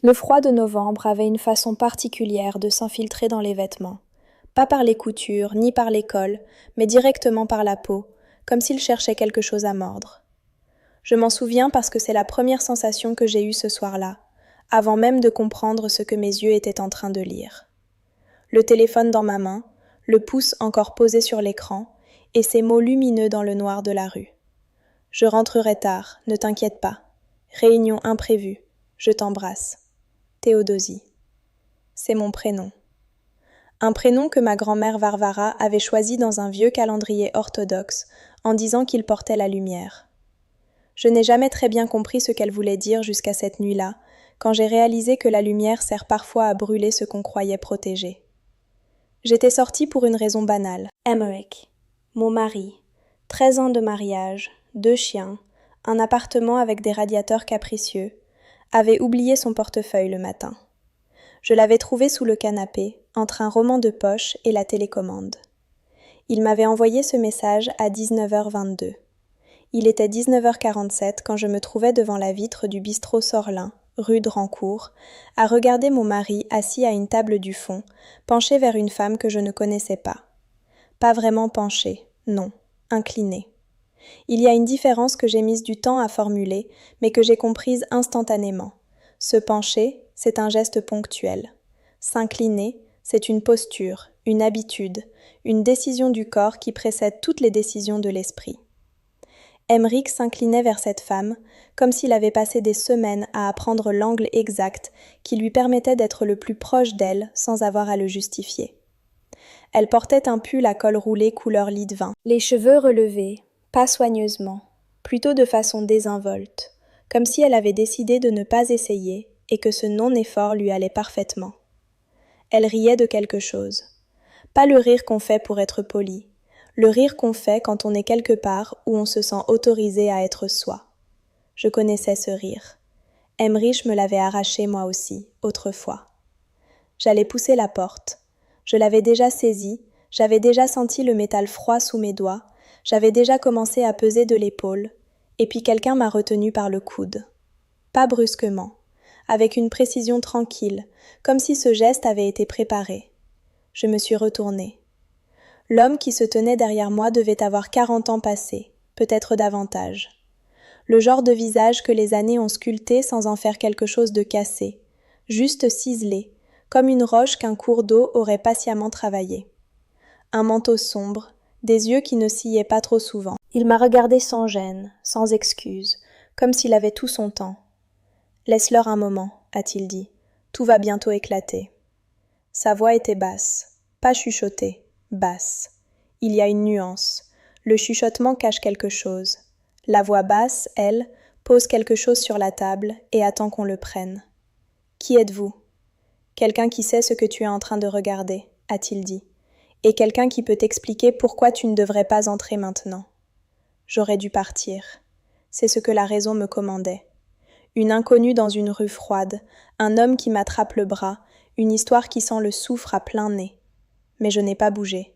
Le froid de novembre avait une façon particulière de s'infiltrer dans les vêtements. Pas par les coutures, ni par les cols, mais directement par la peau, comme s'il cherchait quelque chose à mordre. Je m'en souviens parce que c'est la première sensation que j'ai eue ce soir-là, avant même de comprendre ce que mes yeux étaient en train de lire. Le téléphone dans ma main, le pouce encore posé sur l'écran, et ces mots lumineux dans le noir de la rue. Je rentrerai tard, ne t'inquiète pas. Réunion imprévue, je t'embrasse. Théodosie. C'est mon prénom. Un prénom que ma grand-mère Varvara avait choisi dans un vieux calendrier orthodoxe en disant qu'il portait la lumière. Je n'ai jamais très bien compris ce qu'elle voulait dire jusqu'à cette nuit-là, quand j'ai réalisé que la lumière sert parfois à brûler ce qu'on croyait protégé. J'étais sortie pour une raison banale. Emmerich, mon mari, 13 ans de mariage, 2 chiens, un appartement avec des radiateurs capricieux, avait oublié son portefeuille le matin. Je l'avais trouvé sous le canapé, entre un roman de poche et la télécommande. Il m'avait envoyé ce message à 19h22. Il était 19h47 quand je me trouvais devant la vitre du bistrot Sorlin, rue de Rancourt, à regarder mon mari assis à une table du fond, penché vers une femme que je ne connaissais pas. Pas vraiment penché, non, incliné. Il y a une différence que j'ai mise du temps à formuler, mais que j'ai comprise instantanément. Se pencher, c'est un geste ponctuel. S'incliner, c'est une posture, une habitude, une décision du corps qui précède toutes les décisions de l'esprit. Emmerich s'inclinait vers cette femme, comme s'il avait passé des semaines à apprendre l'angle exact qui lui permettait d'être le plus proche d'elle sans avoir à le justifier. Elle portait un pull à col roulé couleur lit de vin, les cheveux relevés, pas soigneusement, plutôt de façon désinvolte, comme si elle avait décidé de ne pas essayer et que ce non-effort lui allait parfaitement. Elle riait de quelque chose. Pas le rire qu'on fait pour être poli, le rire qu'on fait quand on est quelque part où on se sent autorisé à être soi. Je connaissais ce rire. Emmerich me l'avait arraché moi aussi, autrefois. J'allais pousser la porte. Je l'avais déjà saisie, j'avais déjà senti le métal froid sous mes doigts, j'avais déjà commencé à peser de l'épaule, et puis quelqu'un m'a retenu par le coude. Pas brusquement, avec une précision tranquille, comme si ce geste avait été préparé. Je me suis retournée. L'homme qui se tenait derrière moi devait avoir 40 ans passés, peut-être davantage. Le genre de visage que les années ont sculpté sans en faire quelque chose de cassé, juste ciselé, comme une roche qu'un cours d'eau aurait patiemment travaillé. Un manteau sombre, des yeux qui ne sciaient pas trop souvent. Il m'a regardé sans gêne, sans excuse, comme s'il avait tout son temps. « Laisse-leur un moment, a-t-il dit. Tout va bientôt éclater. » Sa voix était basse, pas chuchotée, basse. Il y a une nuance. Le chuchotement cache quelque chose. La voix basse, elle, pose quelque chose sur la table et attend qu'on le prenne. « Qui êtes-vous ? » « Quelqu'un qui sait ce que tu es en train de regarder, a-t-il dit. Et quelqu'un qui peut t'expliquer pourquoi tu ne devrais pas entrer maintenant. J'aurais dû partir. C'est ce que la raison me commandait. Une inconnue dans une rue froide, un homme qui m'attrape le bras, une histoire qui sent le soufre à plein nez. Mais je n'ai pas bougé.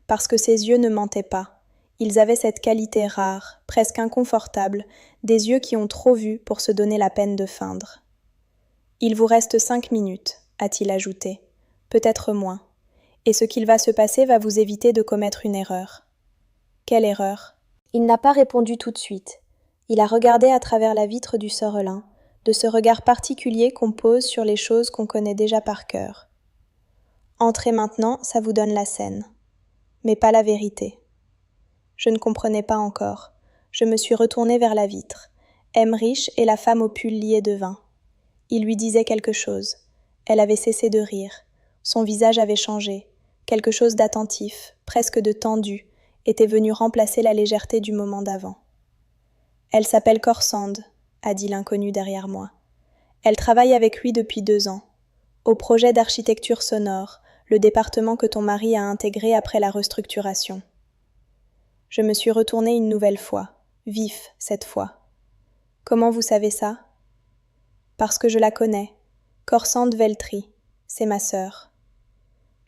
Parce que ses yeux ne mentaient pas. Ils avaient cette qualité rare, presque inconfortable, des yeux qui ont trop vu pour se donner la peine de feindre. « Il vous reste 5 minutes, a-t-il ajouté. Peut-être moins. Et ce qu'il va se passer va vous éviter de commettre une erreur. » Quelle erreur ? Il n'a pas répondu tout de suite. Il a regardé à travers la vitre du Sorlin, de ce regard particulier qu'on pose sur les choses qu'on connaît déjà par cœur. Entrez maintenant, ça vous donne la scène. Mais pas la vérité. Je ne comprenais pas encore. Je me suis retournée vers la vitre. Emmerich et la femme au pull lié de vin. Il lui disait quelque chose. Elle avait cessé de rire. Son visage avait changé. Quelque chose d'attentif, presque de tendu, était venu remplacer la légèreté du moment d'avant. « Elle s'appelle Corsand », a dit l'inconnu derrière moi. « Elle travaille avec lui depuis 2 ans. Au projet d'architecture sonore, le département que ton mari a intégré après la restructuration. » Je me suis retournée une nouvelle fois, vif cette fois. « Comment vous savez ça ?»« Parce que je la connais. Corsand Veltri, c'est ma sœur. »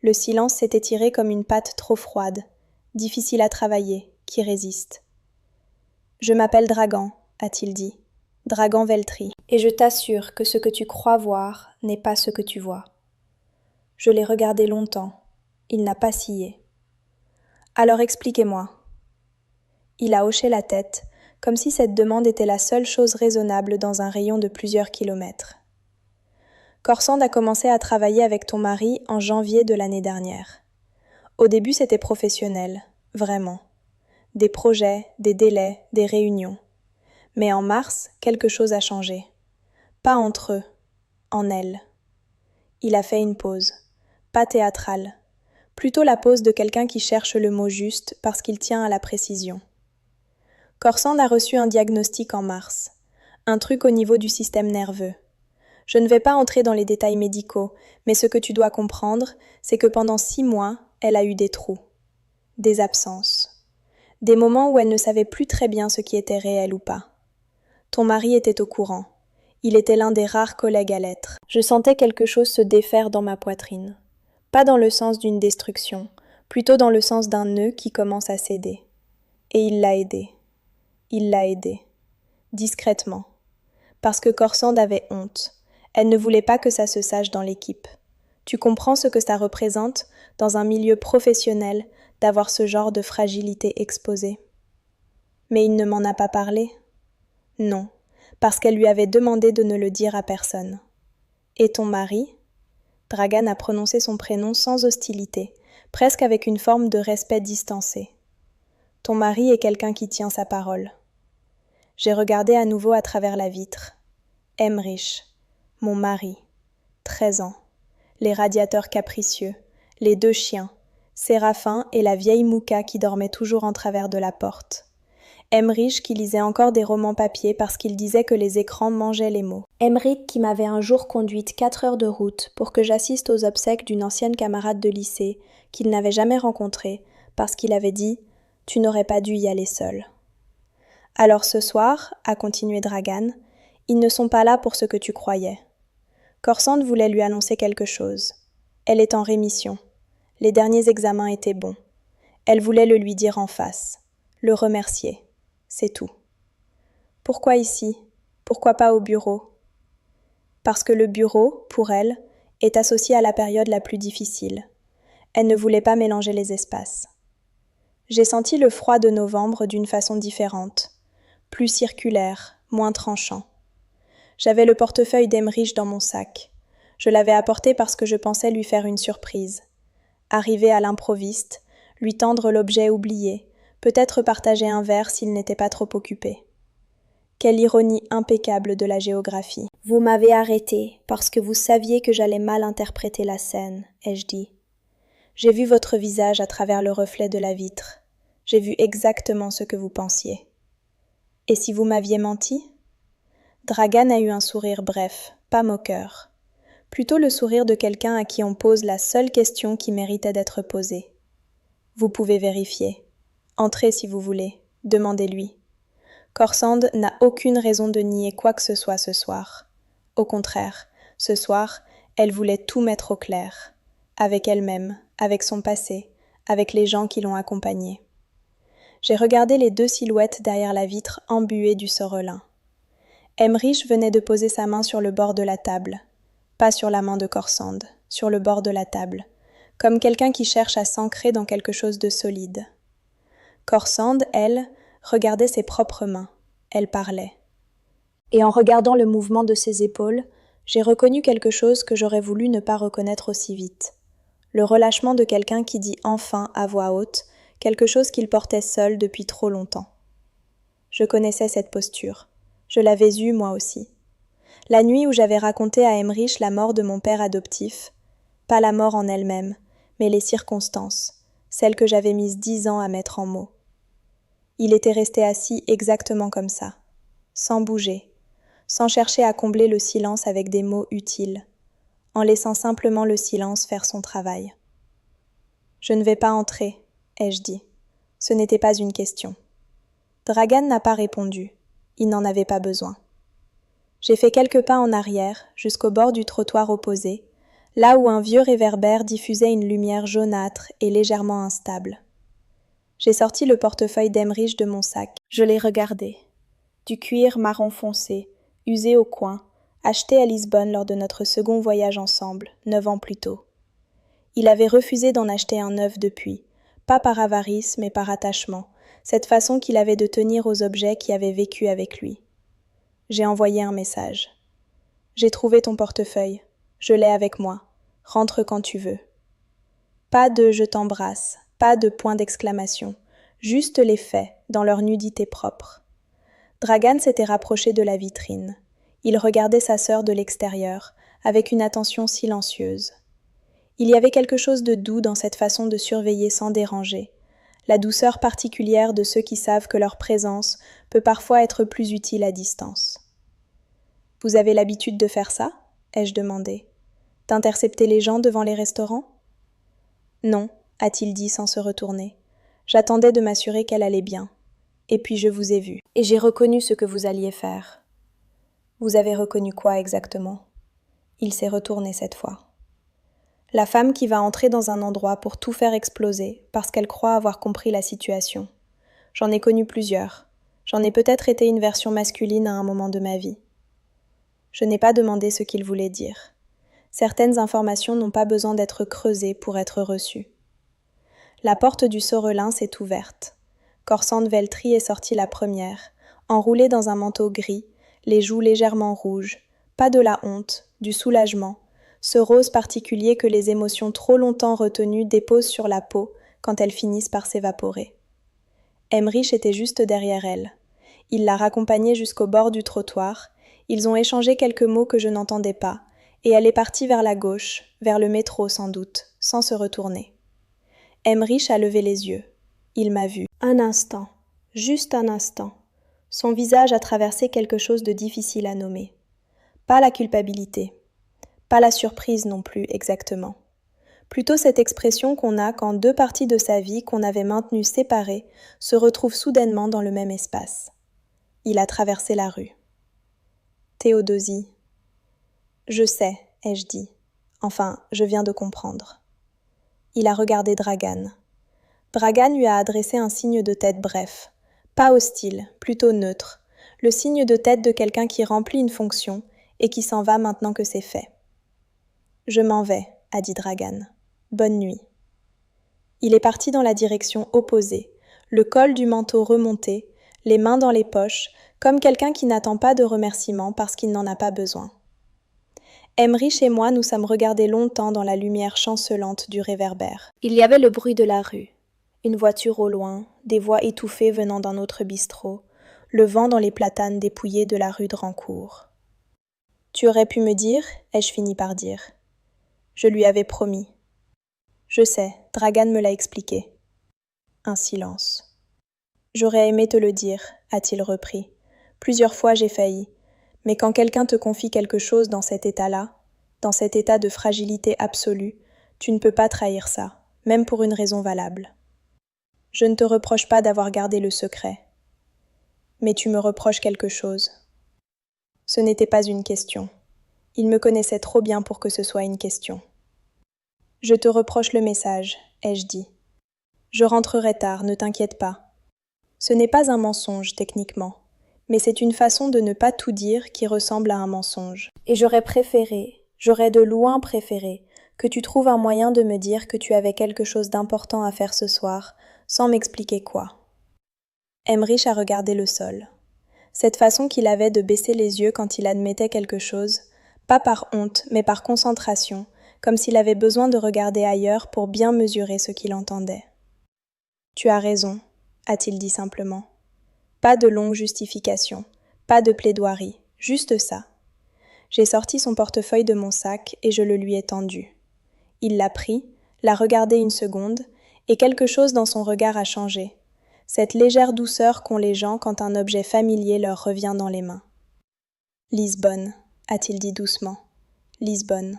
Le silence s'est étiré comme une pâte trop froide, difficile à travailler, qui résiste. « Je m'appelle Dragan, a-t-il dit. Dragan Veltri. Et je t'assure que ce que tu crois voir n'est pas ce que tu vois. Je l'ai regardé longtemps. Il n'a pas scié. Alors expliquez-moi. Il a hoché la tête, comme si cette demande était la seule chose raisonnable dans un rayon de plusieurs kilomètres. Korsand a commencé à travailler avec ton mari en janvier de l'année dernière. Au début, c'était professionnel, vraiment. Des projets, des délais, des réunions. Mais en mars, quelque chose a changé. Pas entre eux, en elle. Il a fait une pause, pas théâtrale, plutôt la pause de quelqu'un qui cherche le mot juste parce qu'il tient à la précision. Korsand a reçu un diagnostic en mars, un truc au niveau du système nerveux. Je ne vais pas entrer dans les détails médicaux, mais ce que tu dois comprendre, c'est que pendant 6 mois, elle a eu des trous, des absences, des moments où elle ne savait plus très bien ce qui était réel ou pas. Ton mari était au courant. Il était l'un des rares collègues à l'être. Je sentais quelque chose se défaire dans ma poitrine. Pas dans le sens d'une destruction, plutôt dans le sens d'un nœud qui commence à céder. Et il l'a aidé. Il l'a aidé. Discrètement. Parce que Korsand avait honte. Elle ne voulait pas que ça se sache dans l'équipe. Tu comprends ce que ça représente, dans un milieu professionnel, d'avoir ce genre de fragilité exposée. Mais il ne m'en a pas parlé. Non, parce qu'elle lui avait demandé de ne le dire à personne. Et ton mari ? Dragan a prononcé son prénom sans hostilité, presque avec une forme de respect distancé. Ton mari est quelqu'un qui tient sa parole. J'ai regardé à nouveau à travers la vitre. Emmerich, mon mari, 13 ans, les radiateurs capricieux, les 2 chiens, Séraphin et la vieille Mouka qui dormait toujours en travers de la porte. Emmerich qui lisait encore des romans papier parce qu'il disait que les écrans mangeaient les mots. Emmerich qui m'avait un jour conduite 4 heures de route pour que j'assiste aux obsèques d'une ancienne camarade de lycée qu'il n'avait jamais rencontrée parce qu'il avait dit « Tu n'aurais pas dû y aller seul ». Alors ce soir, a continué Dragan, ils ne sont pas là pour ce que tu croyais. Korsand voulait lui annoncer quelque chose. Elle est en rémission. Les derniers examens étaient bons. Elle voulait le lui dire en face, le remercier. C'est tout. Pourquoi ici ? Pourquoi pas au bureau ? Parce que le bureau, pour elle, est associé à la période la plus difficile. Elle ne voulait pas mélanger les espaces. J'ai senti le froid de novembre d'une façon différente, plus circulaire, moins tranchant. J'avais le portefeuille d'Emmerich dans mon sac. Je l'avais apporté parce que je pensais lui faire une surprise. Arriver à l'improviste, lui tendre l'objet oublié, peut-être partager un verre s'il n'était pas trop occupé. Quelle ironie impeccable de la géographie. Vous m'avez arrêté parce que vous saviez que j'allais mal interpréter la scène, ai-je dit. J'ai vu votre visage à travers le reflet de la vitre. J'ai vu exactement ce que vous pensiez. Et si vous m'aviez menti ? Dragan a eu un sourire bref, pas moqueur. Plutôt le sourire de quelqu'un à qui on pose la seule question qui méritait d'être posée. Vous pouvez vérifier. Entrez si vous voulez, demandez-lui. Korsand n'a aucune raison de nier quoi que ce soit ce soir. Au contraire, ce soir, elle voulait tout mettre au clair. Avec elle-même, avec son passé, avec les gens qui l'ont accompagnée. J'ai regardé les 2 silhouettes derrière la vitre embuée du sorelin. Emmerich venait de poser sa main sur le bord de la table. Pas sur la main de Korsand, sur le bord de la table, comme quelqu'un qui cherche à s'ancrer dans quelque chose de solide. Korsand, elle, regardait ses propres mains. Elle parlait. Et en regardant le mouvement de ses épaules, j'ai reconnu quelque chose que j'aurais voulu ne pas reconnaître aussi vite. Le relâchement de quelqu'un qui dit enfin à voix haute quelque chose qu'il portait seul depuis trop longtemps. Je connaissais cette posture. Je l'avais eue moi aussi. La nuit où j'avais raconté à Emmerich la mort de mon père adoptif, pas la mort en elle-même, mais les circonstances, celles que j'avais mises 10 ans à mettre en mots. Il était resté assis exactement comme ça, sans bouger, sans chercher à combler le silence avec des mots utiles, en laissant simplement le silence faire son travail. « Je ne vais pas entrer », ai-je dit. Ce n'était pas une question. Dragan n'a pas répondu. Il n'en avait pas besoin. J'ai fait quelques pas en arrière, jusqu'au bord du trottoir opposé, là où un vieux réverbère diffusait une lumière jaunâtre et légèrement instable. J'ai sorti le portefeuille d'Emmerich de mon sac. Je l'ai regardé. Du cuir marron foncé, usé au coin, acheté à Lisbonne lors de notre second voyage ensemble, 9 ans plus tôt. Il avait refusé d'en acheter un neuf depuis, pas par avarice mais par attachement, cette façon qu'il avait de tenir aux objets qui avaient vécu avec lui. J'ai envoyé un message. J'ai trouvé ton portefeuille, je l'ai avec moi, rentre quand tu veux. Pas de je t'embrasse, pas de point d'exclamation, juste les faits, dans leur nudité propre. Dragan s'était rapproché de la vitrine. Il regardait sa sœur de l'extérieur, avec une attention silencieuse. Il y avait quelque chose de doux dans cette façon de surveiller sans déranger, la douceur particulière de ceux qui savent que leur présence peut parfois être plus utile à distance. « Vous avez l'habitude de faire ça ?» ai-je demandé. « D'intercepter les gens devant les restaurants ?»« Non, » a-t-il dit sans se retourner. « J'attendais de m'assurer qu'elle allait bien. Et puis je vous ai vu. Et j'ai reconnu ce que vous alliez faire. » « Vous avez reconnu quoi exactement ?» Il s'est retourné cette fois. La femme qui va entrer dans un endroit pour tout faire exploser parce qu'elle croit avoir compris la situation. J'en ai connu plusieurs. J'en ai peut-être été une version masculine à un moment de ma vie. Je n'ai pas demandé ce qu'il voulait dire. Certaines informations n'ont pas besoin d'être creusées pour être reçues. La porte du Sorelin s'est ouverte. Corsande Veltri est sortie la première, enroulée dans un manteau gris, les joues légèrement rouges, pas de la honte, du soulagement, ce rose particulier que les émotions trop longtemps retenues déposent sur la peau quand elles finissent par s'évaporer. Emmerich était juste derrière elle. Il l'a raccompagnée jusqu'au bord du trottoir, ils ont échangé quelques mots que je n'entendais pas, et elle est partie vers la gauche, vers le métro sans doute, sans se retourner. Emmerich a levé les yeux. Il m'a vu. Un instant, juste un instant. Son visage a traversé quelque chose de difficile à nommer. Pas la culpabilité. Pas la surprise non plus, exactement. Plutôt cette expression qu'on a quand deux parties de sa vie qu'on avait maintenues séparées se retrouvent soudainement dans le même espace. Il a traversé la rue. Théodosie. Je sais, ai-je dit. Enfin, je viens de comprendre. Il a regardé Dragan. Dragan lui a adressé un signe de tête bref. Pas hostile, plutôt neutre. Le signe de tête de quelqu'un qui remplit une fonction et qui s'en va maintenant que c'est fait. Je m'en vais, a dit Dragan. Bonne nuit. Il est parti dans la direction opposée, le col du manteau remonté, les mains dans les poches, comme quelqu'un qui n'attend pas de remerciements parce qu'il n'en a pas besoin. Emmerich et moi nous sommes regardés longtemps dans la lumière chancelante du réverbère. Il y avait le bruit de la rue. Une voiture au loin, des voix étouffées venant d'un autre bistrot, le vent dans les platanes dépouillés de la rue de Rancourt. « Tu aurais pu me dire ?» ai-je fini par dire. Je lui avais promis. Je sais, Dragan me l'a expliqué. Un silence. J'aurais aimé te le dire, a-t-il repris. Plusieurs fois j'ai failli. Mais quand quelqu'un te confie quelque chose dans cet état-là, dans cet état de fragilité absolue, tu ne peux pas trahir ça, même pour une raison valable. Je ne te reproche pas d'avoir gardé le secret. Mais tu me reproches quelque chose. Ce n'était pas une question. Il me connaissait trop bien pour que ce soit une question. Je te reproche le message, ai-je dit. Je rentrerai tard, ne t'inquiète pas. Ce n'est pas un mensonge, techniquement, mais c'est une façon de ne pas tout dire qui ressemble à un mensonge. Et j'aurais de loin préféré, que tu trouves un moyen de me dire que tu avais quelque chose d'important à faire ce soir, sans m'expliquer quoi. Emmerich a regardé le sol. Cette façon qu'il avait de baisser les yeux quand il admettait quelque chose, pas par honte, mais par concentration, comme s'il avait besoin de regarder ailleurs pour bien mesurer ce qu'il entendait. « Tu as raison », a-t-il dit simplement. Pas de longue justification, pas de plaidoirie, juste ça. J'ai sorti son portefeuille de mon sac et je le lui ai tendu. Il l'a pris, l'a regardé une seconde, et quelque chose dans son regard a changé. Cette légère douceur qu'ont les gens quand un objet familier leur revient dans les mains. « Lisbonne », a-t-il dit doucement. « Lisbonne. »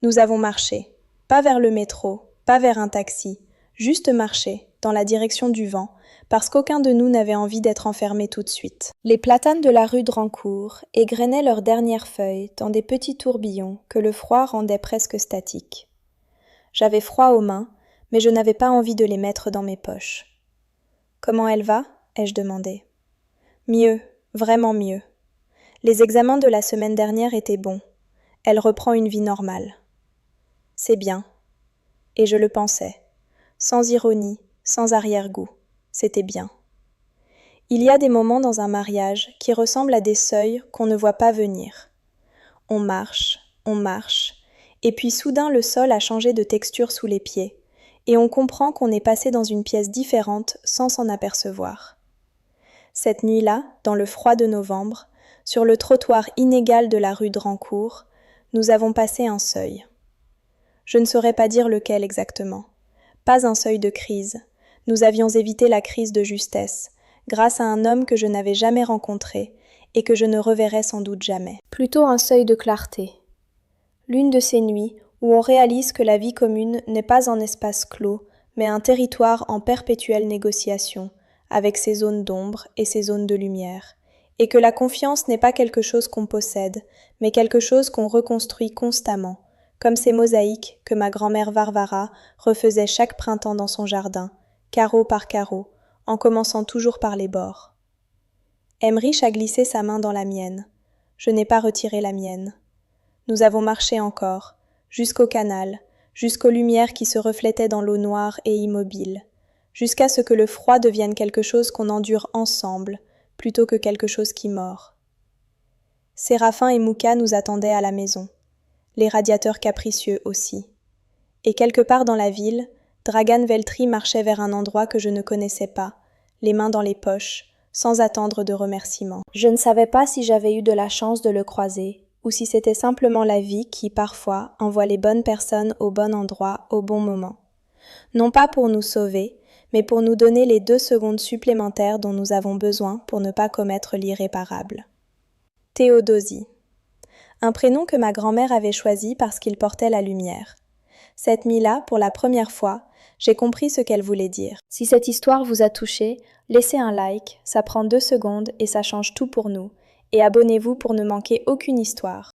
Nous avons marché, pas vers le métro, pas vers un taxi, juste marché, dans la direction du vent, parce qu'aucun de nous n'avait envie d'être enfermé tout de suite. Les platanes de la rue de Rancourt égrenaient leurs dernières feuilles dans des petits tourbillons que le froid rendait presque statiques. J'avais froid aux mains, mais je n'avais pas envie de les mettre dans mes poches. « Comment elle va ?» ai-je demandé. « Mieux, vraiment mieux. Les examens de la semaine dernière étaient bons. Elle reprend une vie normale. C'est bien. Et je le pensais. Sans ironie, sans arrière-goût. C'était bien. Il y a des moments dans un mariage qui ressemblent à des seuils qu'on ne voit pas venir. On marche, et puis soudain le sol a changé de texture sous les pieds, et on comprend qu'on est passé dans une pièce différente sans s'en apercevoir. Cette nuit-là, dans le froid de novembre, sur le trottoir inégal de la rue Drancourt, nous avons passé un seuil. Je ne saurais pas dire lequel exactement. Pas un seuil de crise. Nous avions évité la crise de justesse, grâce à un homme que je n'avais jamais rencontré et que je ne reverrai sans doute jamais. Plutôt un seuil de clarté. L'une de ces nuits où on réalise que la vie commune n'est pas un espace clos, mais un territoire en perpétuelle négociation, avec ses zones d'ombre et ses zones de lumière, et que la confiance n'est pas quelque chose qu'on possède, mais quelque chose qu'on reconstruit constamment, comme ces mosaïques que ma grand-mère Varvara refaisait chaque printemps dans son jardin, carreau par carreau, en commençant toujours par les bords. Emmerich a glissé sa main dans la mienne. Je n'ai pas retiré la mienne. Nous avons marché encore, jusqu'au canal, jusqu'aux lumières qui se reflétaient dans l'eau noire et immobile, jusqu'à ce que le froid devienne quelque chose qu'on endure ensemble, plutôt que quelque chose qui mord. Séraphin et Mouka nous attendaient à la maison, les radiateurs capricieux aussi. Et quelque part dans la ville, Dragan Veltri marchait vers un endroit que je ne connaissais pas, les mains dans les poches, sans attendre de remerciements. Je ne savais pas si j'avais eu de la chance de le croiser, ou si c'était simplement la vie qui, parfois, envoie les bonnes personnes au bon endroit, au bon moment. Non pas pour nous sauver, mais pour nous donner les 2 secondes supplémentaires dont nous avons besoin pour ne pas commettre l'irréparable. Théodosie. Un prénom que ma grand-mère avait choisi parce qu'il portait la lumière. Cette nuit-là, pour la première fois, j'ai compris ce qu'elle voulait dire. Si cette histoire vous a touché, laissez un like, ça prend 2 secondes et ça change tout pour nous. Et abonnez-vous pour ne manquer aucune histoire.